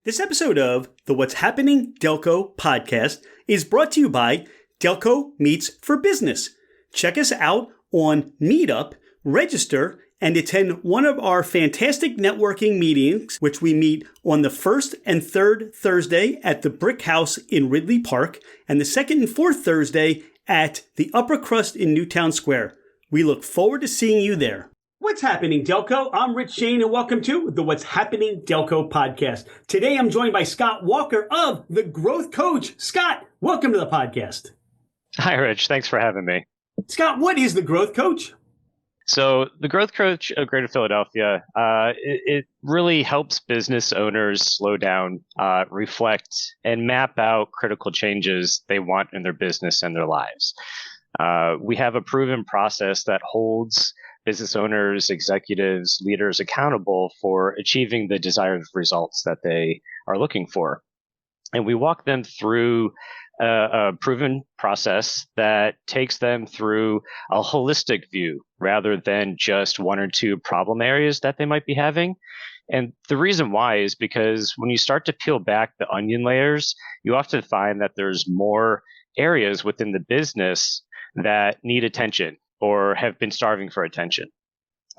This episode of the What's Happening Delco podcast is brought to you by Delco Meets for Business. Check us out on Meetup, register, and attend one of our fantastic networking meetings, which we meet on the first and third Thursday at the Brick House in Ridley Park, and the second and fourth Thursday at the Upper Crust in Newtown Square. We look forward to seeing you there. What's happening, Delco? I'm Rich Shane, and welcome to the What's Happening Delco podcast. Today, I'm joined by Scott Walker of The Growth Coach. Scott, welcome to the podcast. Hi, Rich. Thanks for having me. Scott, what is The Growth Coach? So the Growth Coach of Greater Philadelphia, it really helps business owners slow down, reflect, and map out critical changes they want in their business and their lives. We have a proven process that holds business owners, executives, leaders accountable for achieving the desired results that they are looking for. And we walk them through a proven process that takes them through a holistic view rather than just one or two problem areas that they might be having. And the reason why is because when you start to peel back the onion layers, you often find that there's more areas within the business that need attention or have been starving for attention.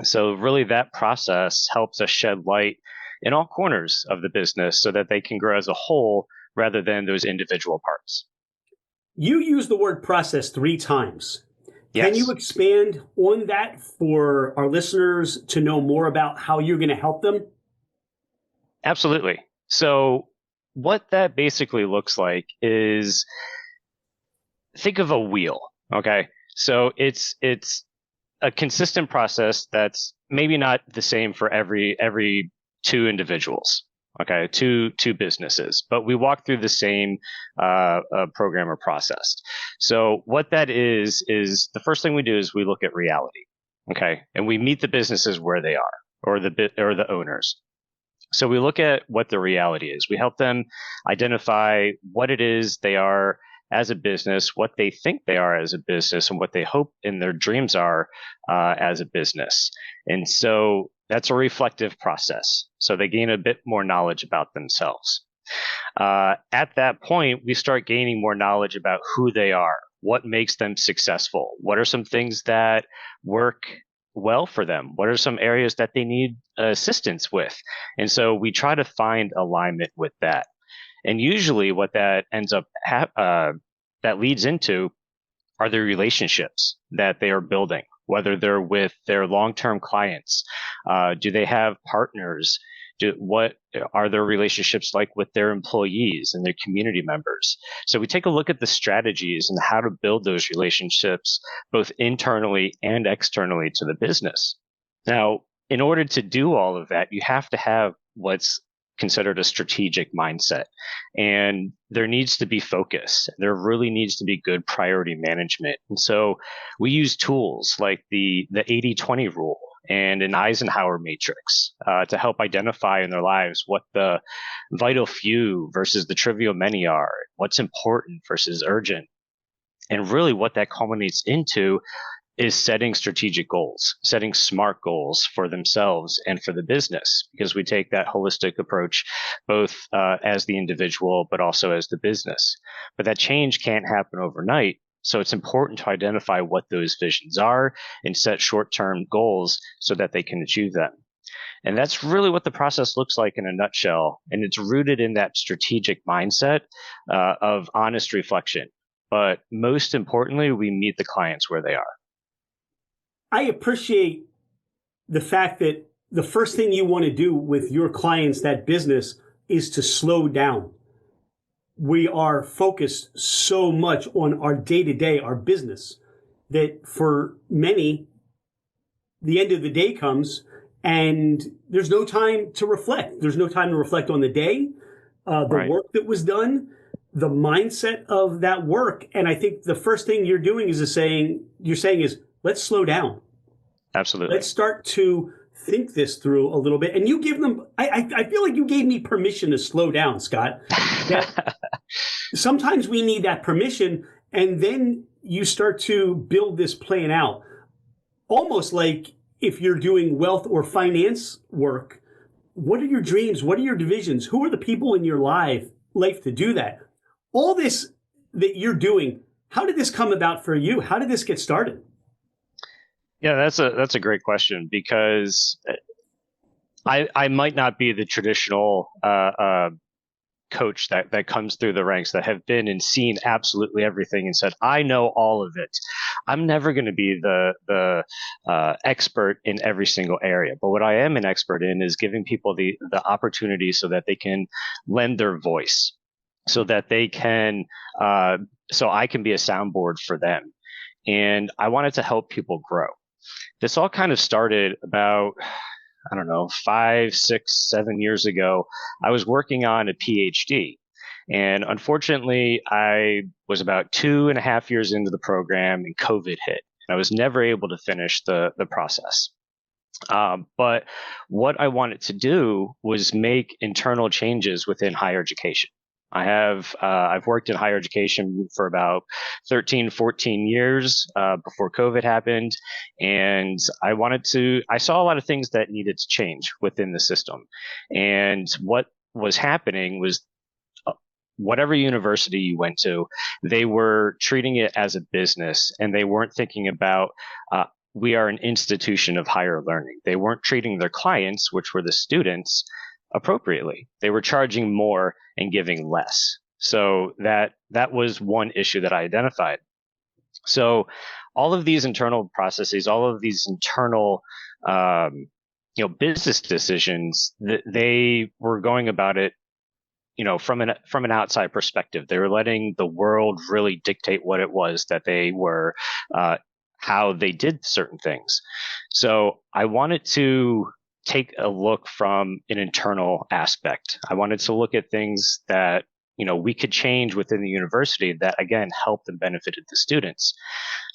So really that process helps us shed light in all corners of the business so that they can grow as a whole rather than those individual parts. You use the word process 3 times. Yes. Can you expand on that for our listeners to know more about how you're going to help them? Absolutely. So what that basically looks like is, think of a wheel, okay? So it's a consistent process that's maybe not the same for every 2 individuals, okay, two businesses, but we walk through the same program or process. So what that is the first thing we do is we look at reality, okay, and we meet the businesses where they are, or the owners. So we look at what the reality is. We help them identify what it is they are as a business, what they think they are as a business, and what they hope in their dreams are as a business. And so that's a reflective process. So they gain a bit more knowledge about themselves. At that point, we start gaining more knowledge about who they are, what makes them successful, what are some things that work well for them, what are some areas that they need assistance with. And so we try to find alignment with that. And usually what that ends up that leads into are the relationships that they are building, whether they're with their long-term clients. Do they have partners? What are their relationships like with their employees and their community members? So we take a look at the strategies and how to build those relationships, both internally and externally to the business. Now, in order to do all of that, you have to have what's considered a strategic mindset, and there needs to be focus. There really needs to be good priority management. And so we use tools like the 80-20 rule and an Eisenhower matrix to help identify in their lives what the vital few versus the trivial many are, what's important versus urgent. And really what that culminates into is setting strategic goals, setting smart goals for themselves and for the business, because we take that holistic approach both as the individual, but also as the business. But that change can't happen overnight. So it's important to identify what those visions are and set short-term goals so that they can achieve them. And that's really what the process looks like in a nutshell. And it's rooted in that strategic mindset of honest reflection. But most importantly, we meet the clients where they are. I appreciate the fact that the first thing you want to do with your clients, that business, is to slow down. We are focused so much on our day-to-day, our business, that for many, the end of the day comes and there's no time to reflect. There's no time to reflect on the day, the work that was done, the mindset of that work. And I think the first thing you're doing is let's slow down. Absolutely. Let's start to think this through a little bit. And you give them, I feel like you gave me permission to slow down, Scott. Sometimes we need that permission, and then you start to build this plan out. Almost like if you're doing wealth or finance work, What are your dreams? What are your divisions? Who are the people in your life to do that? All this that you're doing, how did this come about for you? How did this get started? Yeah, that's a great question because I might not be the traditional coach that comes through the ranks that have been and seen absolutely everything and said, I know all of it. I'm never going to be the expert in every single area. But what I am an expert in is giving people the opportunity so that they can lend their voice, so that they can, so I can be a soundboard for them. And I wanted to help people grow. This all kind of started about, I don't know, 5, 6, 7 years ago. I was working on a PhD. And unfortunately, I was about 2.5 years into the program and COVID hit. And I was never able to finish the process. But what I wanted to do was make internal changes within higher education. I've worked in higher education for about 13, 14 years before COVID happened. And I saw a lot of things that needed to change within the system. And what was happening was whatever university you went to, they were treating it as a business and they weren't thinking about, we are an institution of higher learning. They weren't treating their clients, which were the students, appropriately. They were charging more and giving less. So that was one issue that I identified. So all of these internal processes, all of these internal business decisions, they were going about it from an outside perspective. They were letting the world really dictate what it was that they were, how they did certain things. So I wanted to take a look from an internal aspect. I wanted to look at things that we could change within the university that again helped and benefited the students.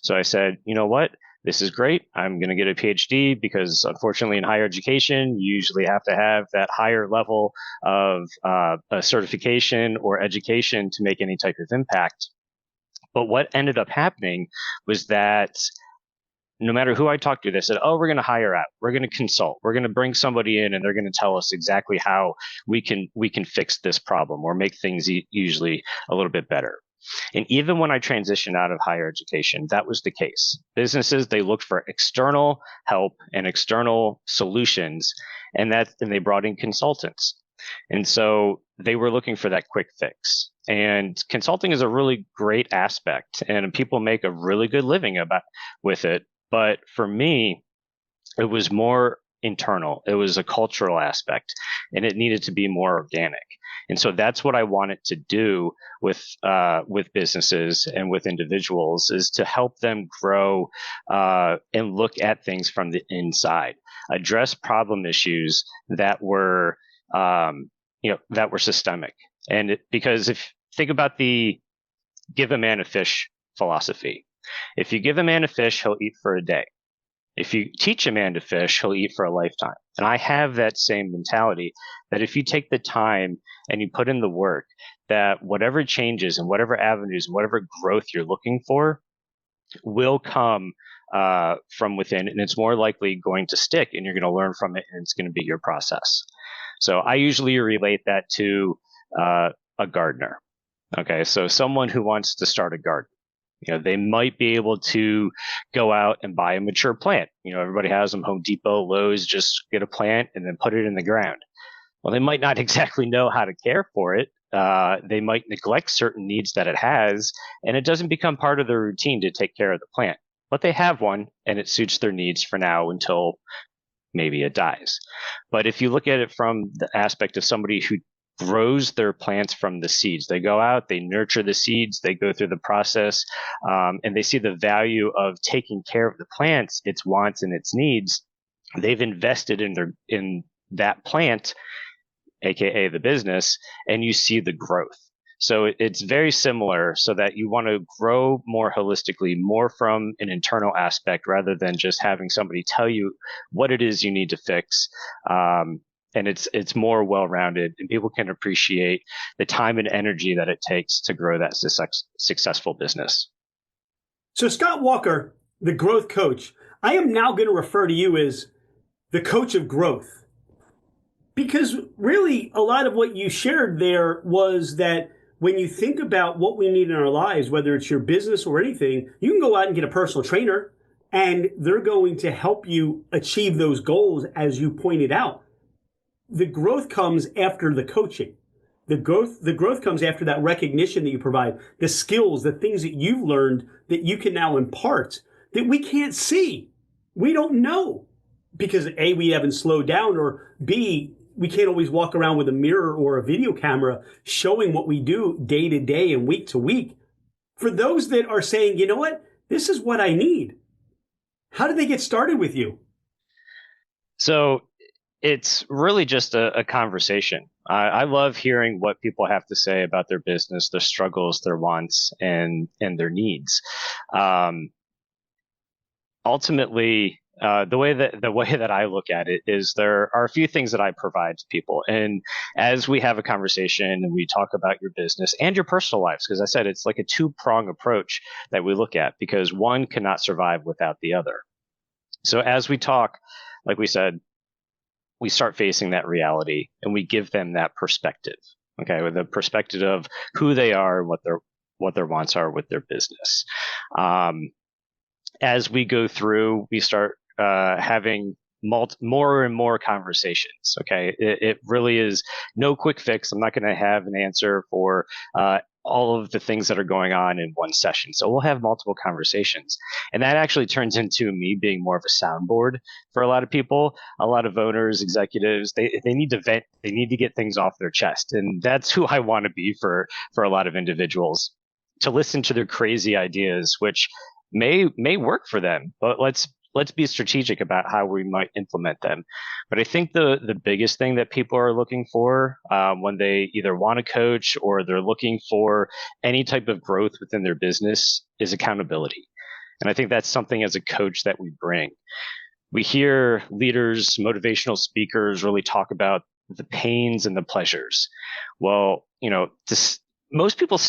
So I said, you know what? This is great. I'm going to get a PhD because unfortunately in higher education, you usually have to have that higher level of a certification or education to make any type of impact. But what ended up happening was that no matter who I talked to, they said, oh, we're going to hire out. We're going to consult. We're going to bring somebody in and they're going to tell us exactly how we can fix this problem or make things usually a little bit better. And even when I transitioned out of higher education, that was the case. Businesses, they looked for external help and external solutions, and they brought in consultants. And so they were looking for that quick fix. And consulting is a really great aspect, and people make a really good living with it. But for me, it was more internal. It was a cultural aspect, and it needed to be more organic. And so that's what I wanted to do with businesses and with individuals, is to help them grow and look at things from the inside, address problem issues that were systemic. And because think about the give a man a fish philosophy. If you give a man a fish, he'll eat for a day. If you teach a man to fish, he'll eat for a lifetime. And I have that same mentality that if you take the time and you put in the work, that whatever changes and whatever avenues and whatever growth you're looking for will come from within, and it's more likely going to stick, and you're going to learn from it, and it's going to be your process. So I usually relate that to a gardener. Okay, so someone who wants to start a garden. They might be able to go out and buy a mature plant. Everybody has them, Home Depot, Lowe's, just get a plant and then put it in the ground. Well, they might not exactly know how to care for it. They might neglect certain needs that it has, and it doesn't become part of their routine to take care of the plant. But they have one, and it suits their needs for now until maybe it dies. But if you look at it from the aspect of somebody who grows their plants from the seeds, they go out, they nurture the seeds, they go through the process, and they see the value of taking care of the plants, its wants and its needs. They've invested in that plant, aka the business, and you see the growth. So it's very similar, so that you want to grow more holistically, more from an internal aspect, rather than just having somebody tell you what it is you need to fix. And it's more well-rounded, and people can appreciate the time and energy that it takes to grow that successful business. So Scott Walker, the growth coach, I am now going to refer to you as the coach of growth. Because really, a lot of what you shared there was that when you think about what we need in our lives, whether it's your business or anything, you can go out and get a personal trainer and they're going to help you achieve those goals as you pointed out. The growth comes after the coaching. The growth comes after that recognition that you provide, the skills, the things that you've learned that you can now impart that we can't see. We don't know because A, we haven't slowed down, or B, we can't always walk around with a mirror or a video camera showing what we do day to day and week to week. For those that are saying, you know what, this is what I need, how did they get started with you? So it's really just a conversation. I love hearing what people have to say about their business, their struggles, their wants, and their needs. Ultimately, the way that I look at it is there are a few things that I provide to people, and as we have a conversation and we talk about your business and your personal lives, because I said it's like a two-prong approach that we look at because one cannot survive without the other. So as we talk, like we said, we start facing that reality and we give them that perspective. Okay, with the perspective of who they are, what their wants are with their business. As we go through, we start having more and more conversations. Okay, it really is no quick fix. I'm not going to have an answer for all of the things that are going on in one session. So we'll have multiple conversations. And that actually turns into me being more of a soundboard for a lot of people. A lot of owners, executives, they need to vent, they need to get things off their chest. And that's who I want to be for a lot of individuals, to listen to their crazy ideas, which may work for them, but let's be strategic about how we might implement them. But I think the biggest thing that people are looking for when they either want a coach or they're looking for any type of growth within their business is accountability. And I think that's something as a coach that we bring. We hear leaders, motivational speakers really talk about the pains and the pleasures. Well, most people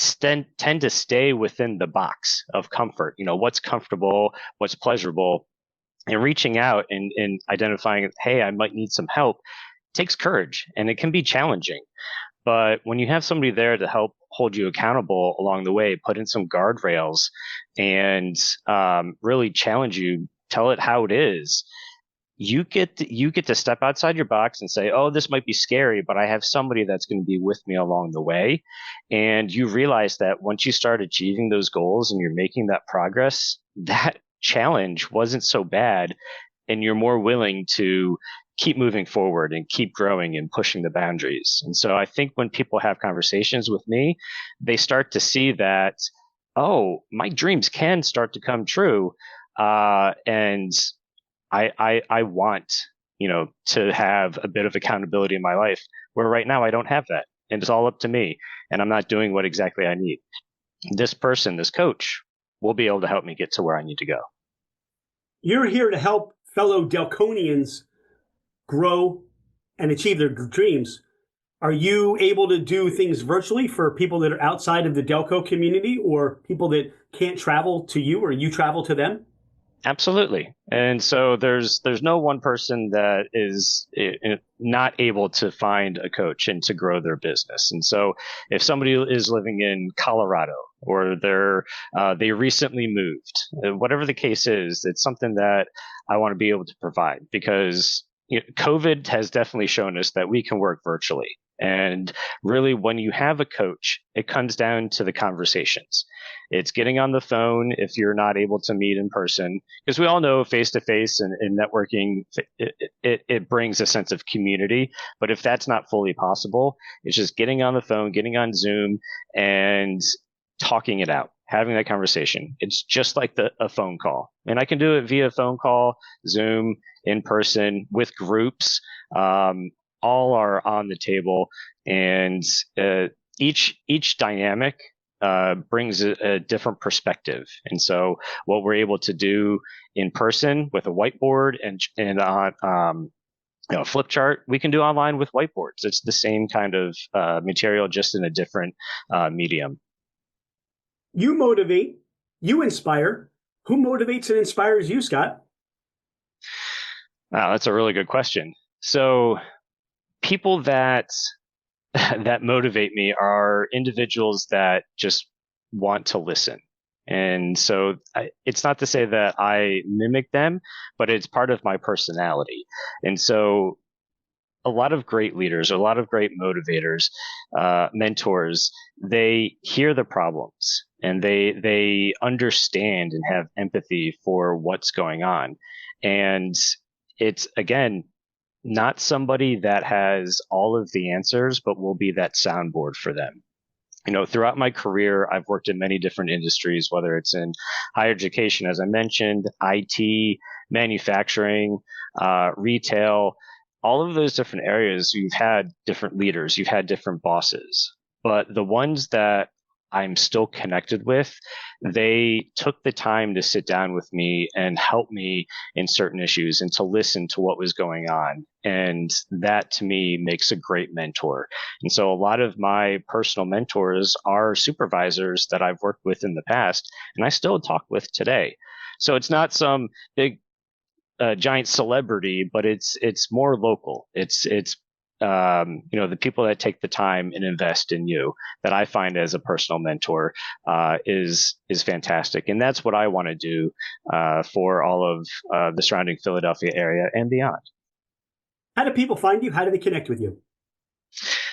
tend to stay within the box of comfort. What's comfortable, what's pleasurable, and reaching out and identifying, hey, I might need some help, takes courage and it can be challenging. But when you have somebody there to help hold you accountable along the way, put in some guardrails and really challenge you, tell it how it is, you get to step outside your box and say, oh, this might be scary, but I have somebody that's going to be with me along the way. And you realize that once you start achieving those goals and you're making that progress, that challenge wasn't so bad. And you're more willing to keep moving forward and keep growing and pushing the boundaries. And so I think when people have conversations with me, they start to see that, oh, my dreams can start to come true. And I want, to have a bit of accountability in my life where right now I don't have that and it's all up to me and I'm not doing what exactly I need. This person, this coach will be able to help me get to where I need to go. You're here to help fellow Delconians grow and achieve their dreams. Are you able to do things virtually for people that are outside of the Delco community or people that can't travel to you or you travel to them? Absolutely. And so there's no one person that is not able to find a coach and to grow their business. And so if somebody is living in Colorado or they recently moved, whatever the case is, it's something that I want to be able to provide because COVID has definitely shown us that we can work virtually. And really, when you have a coach, it comes down to the conversations. It's getting on the phone if you're not able to meet in person, because we all know face-to-face and networking, it brings a sense of community. But if that's not fully possible, it's just getting on the phone, getting on Zoom, and talking it out, having that conversation. It's just like a phone call. And I can do it via phone call, Zoom, in person, with groups. All are on the table, and each dynamic brings a different perspective. And so what we're able to do in person with a whiteboard and on a flip chart, we can do online with whiteboards. It's the same kind of material, just in a different medium. You motivate, you inspire. Who motivates and inspires you, Scott? Wow, that's a really good question. So people that that motivate me are individuals that just want to listen. And so it's not to say that I mimic them, but it's part of my personality. And so a lot of great leaders, a lot of great motivators, mentors, they hear the problems and they understand and have empathy for what's going on. And it's, again, not somebody that has all of the answers, but will be that soundboard for them. Throughout my career, I've worked in many different industries, whether it's in higher education, as I mentioned, IT, manufacturing, retail, all of those different areas. You've had different leaders, you've had different bosses, but the ones that I'm still connected with, they took the time to sit down with me and help me in certain issues and to listen to what was going on. And that to me makes a great mentor. And so a lot of my personal mentors are supervisors that I've worked with in the past and I still talk with today. So it's not some big giant celebrity, but it's more local. It's the people that take the time and invest in you that I find as a personal mentor is fantastic, and that's what I want to do for all of the surrounding Philadelphia area and beyond. How do people find you? How do they connect with you?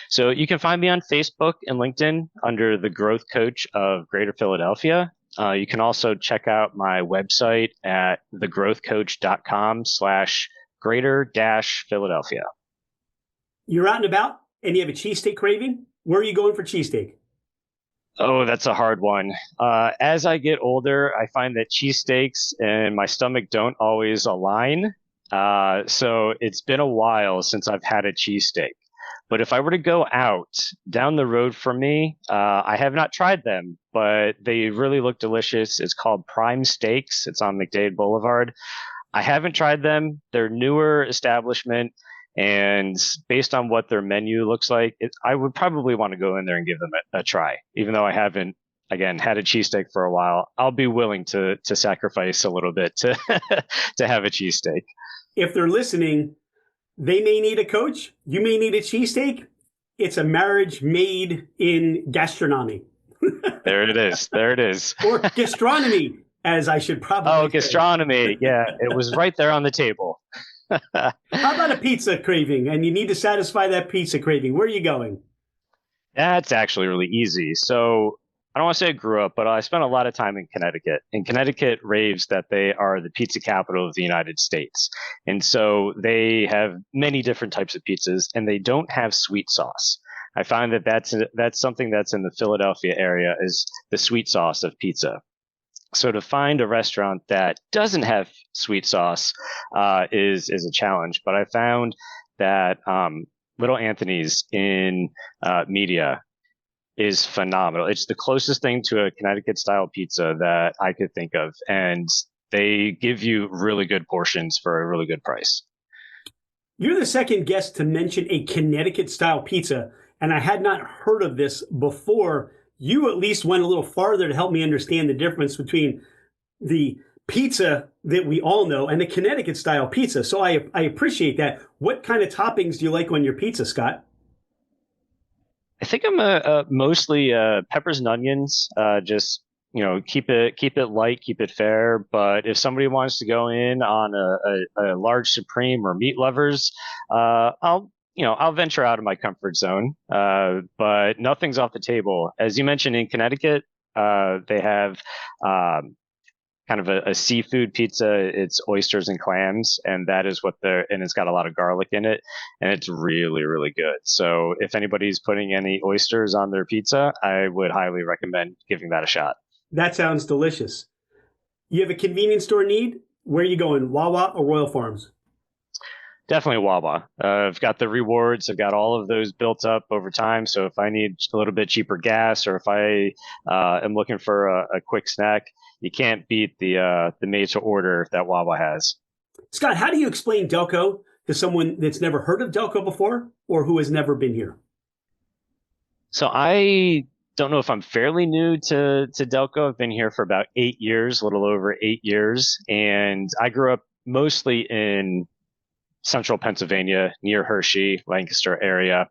So you can find me on Facebook and LinkedIn under the Growth Coach of Greater Philadelphia. You can also check out my website at thegrowthcoach.com/greater-Philadelphia. You're out and about and you have a cheesesteak craving. Where are you going for cheesesteak? Oh, that's a hard one. As I get older, I find that cheesesteaks and my stomach don't always align. So it's been a while since I've had a cheesesteak. But if I were to go out down the road from me, I have not tried them, but they really look delicious. It's called Prime Steaks. It's on McDade Boulevard. I haven't tried them. They're a newer establishment. And based on what their menu looks like, I would probably want to go in there and give them a try. Even though I haven't, again, had a cheesesteak for a while, I'll be willing to sacrifice a little bit to to have a cheesesteak. If they're listening, they may need a coach. You may need a cheesesteak. It's a marriage made in gastronomy. There it is. There it is. Or gastronomy, as I should probably say. Gastronomy. Yeah, it was right there on the table. How about a pizza craving? And you need to satisfy that pizza craving. Where are you going? That's actually really easy. So I don't want to say I grew up, but I spent a lot of time in Connecticut. And Connecticut raves that they are the pizza capital of the United States. And so they have many different types of pizzas, and they don't have sweet sauce. I find that that's something that's in the Philadelphia area is the sweet sauce of pizza. So to find a restaurant that doesn't have sweet sauce is a challenge. But I found that Little Anthony's in Media is phenomenal. It's the closest thing to a Connecticut-style pizza that I could think of, and they give you really good portions for a really good price. You're the second guest to mention a Connecticut-style pizza, and I had not heard of this before. You at least went a little farther to help me understand the difference between the pizza that we all know and the Connecticut style pizza. So I appreciate that. What kind of toppings do you like on your pizza, Scott? I think I'm mostly peppers and onions. Just keep it light, keep it fair. But if somebody wants to go in on a large supreme or meat lovers, I'll venture out of my comfort zone, but nothing's off the table. As you mentioned, in Connecticut, they have kind of a seafood pizza. It's oysters and clams, and that is and it's got a lot of garlic in it, and it's really, really good. So if anybody's putting any oysters on their pizza, I would highly recommend giving that a shot. That sounds delicious. You have a convenience store need? Where are you going, Wawa or Royal Farms? Definitely Wawa. I've got the rewards. I've got all of those built up over time. So if I need a little bit cheaper gas, or if I am looking for a quick snack, you can't beat the made to order that Wawa has. Scott, how do you explain Delco to someone that's never heard of Delco before or who has never been here? So I don't know if I'm fairly new to Delco. I've been here for about 8 years, a little over 8 years, and I grew up mostly in central Pennsylvania, near Hershey, Lancaster area.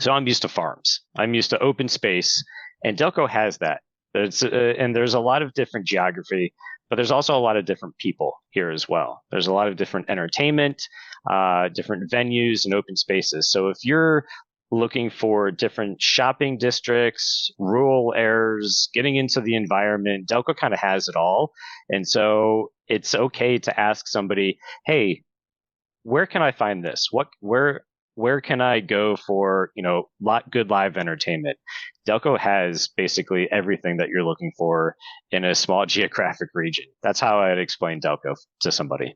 So I'm used to farms. I'm used to open space, and Delco has that. And there's a lot of different geography, but there's also a lot of different people here as well. There's a lot of different entertainment, different venues and open spaces. So if you're looking for different shopping districts, rural areas, getting into the environment, Delco kind of has it all. And so it's okay to ask somebody, hey, where can I find this? Where can I go for, good live entertainment? Delco has basically everything that you're looking for in a small geographic region. That's how I'd explain Delco to somebody.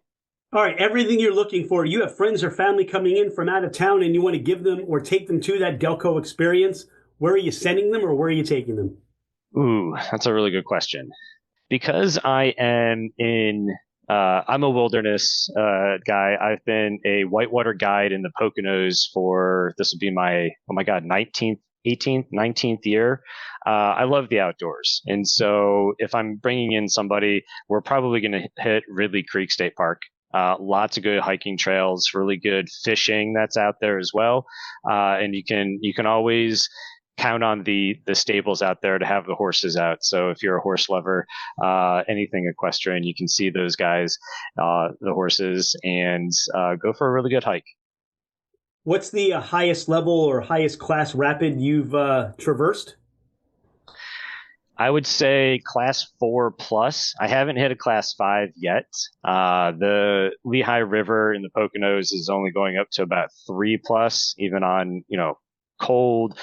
All right, everything you're looking for. You have friends or family coming in from out of town and you want to give them or take them to that Delco experience. Where are you sending them or where are you taking them? Ooh, that's a really good question. Because I am I'm a wilderness guy. I've been a whitewater guide in the Poconos for, this would be my, 18th, 19th year. I love the outdoors. And so if I'm bringing in somebody, we're probably going to hit Ridley Creek State Park. Lots of good hiking trails, really good fishing that's out there as well. And you can always count on the stables out there to have the horses out. So if you're a horse lover, anything equestrian, you can see those guys, the horses, and go for a really good hike. What's the highest level or highest class rapid you've traversed? I would say class 4 plus. I haven't hit a class 5 yet. The Lehigh River in the Poconos is only going up to about 3 plus, even on, cold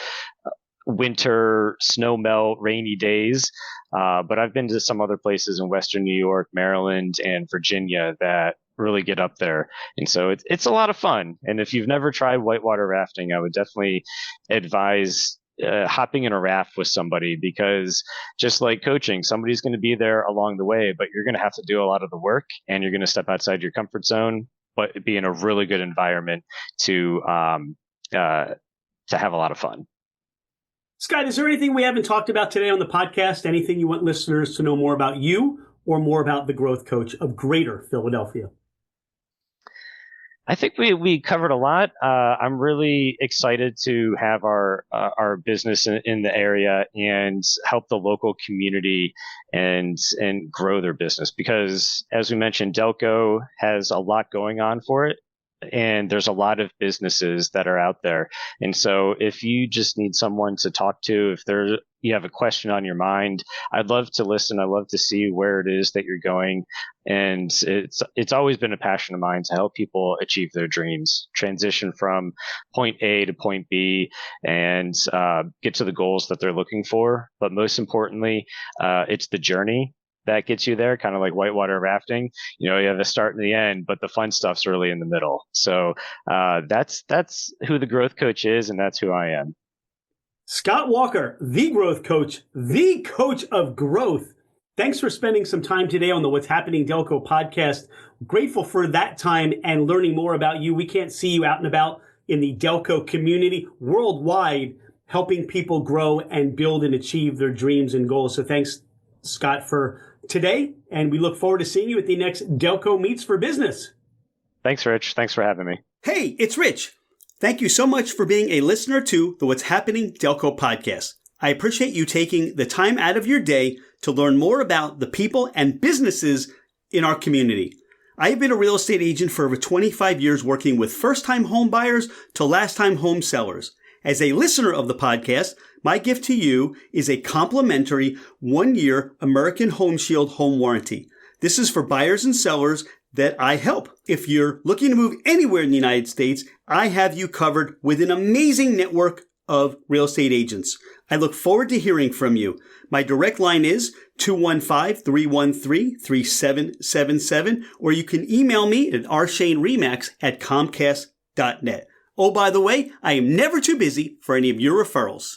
winter, snow melt, rainy days. But I've been to some other places in Western New York, Maryland, and Virginia that really get up there. And so it's a lot of fun. And if you've never tried whitewater rafting, I would definitely advise hopping in a raft with somebody, because just like coaching, somebody's going to be there along the way, but you're going to have to do a lot of the work and you're going to step outside your comfort zone, but be in a really good environment to have a lot of fun. Scott, is there anything we haven't talked about today on the podcast? Anything you want listeners to know more about you or more about the growth coach of Greater Philadelphia? I think we covered a lot. I'm really excited to have our business in the area and help the local community and grow their business, because as we mentioned, Delco has a lot going on for it. And there's a lot of businesses that are out there. And so if you just need someone to talk to, if you have a question on your mind, I'd love to listen. I'd love to see where it is that you're going. And it's always been a passion of mine to help people achieve their dreams, transition from point A to point B, and get to the goals that they're looking for. But most importantly, it's the journey that gets you there, kind of like whitewater rafting. You have the start and the end, but the fun stuff's really in the middle. So that's who the growth coach is, and that's who I am. Scott Walker, the growth coach, the coach of growth. Thanks for spending some time today on the What's Happening Delco podcast. Grateful for that time and learning more about you. We can't see you out and about in the Delco community worldwide, helping people grow and build and achieve their dreams and goals. So thanks, Scott, for today, and we look forward to seeing you at the next Delco Meets for Business. Thanks, Rich. Thanks for having me. Hey, it's Rich. Thank you so much for being a listener to the What's Happening Delco podcast. I appreciate you taking the time out of your day to learn more about the people and businesses in our community. I have been a real estate agent for over 25 years, working with first-time home buyers to last-time home sellers. As a listener of the podcast, my gift to you is a complimentary 1-year American Home Shield home warranty. This is for buyers and sellers that I help. If you're looking to move anywhere in the United States, I have you covered with an amazing network of real estate agents. I look forward to hearing from you. My direct line is 215-313-3777, or you can email me at rshaneremax@comcast.net. Oh, by the way, I am never too busy for any of your referrals.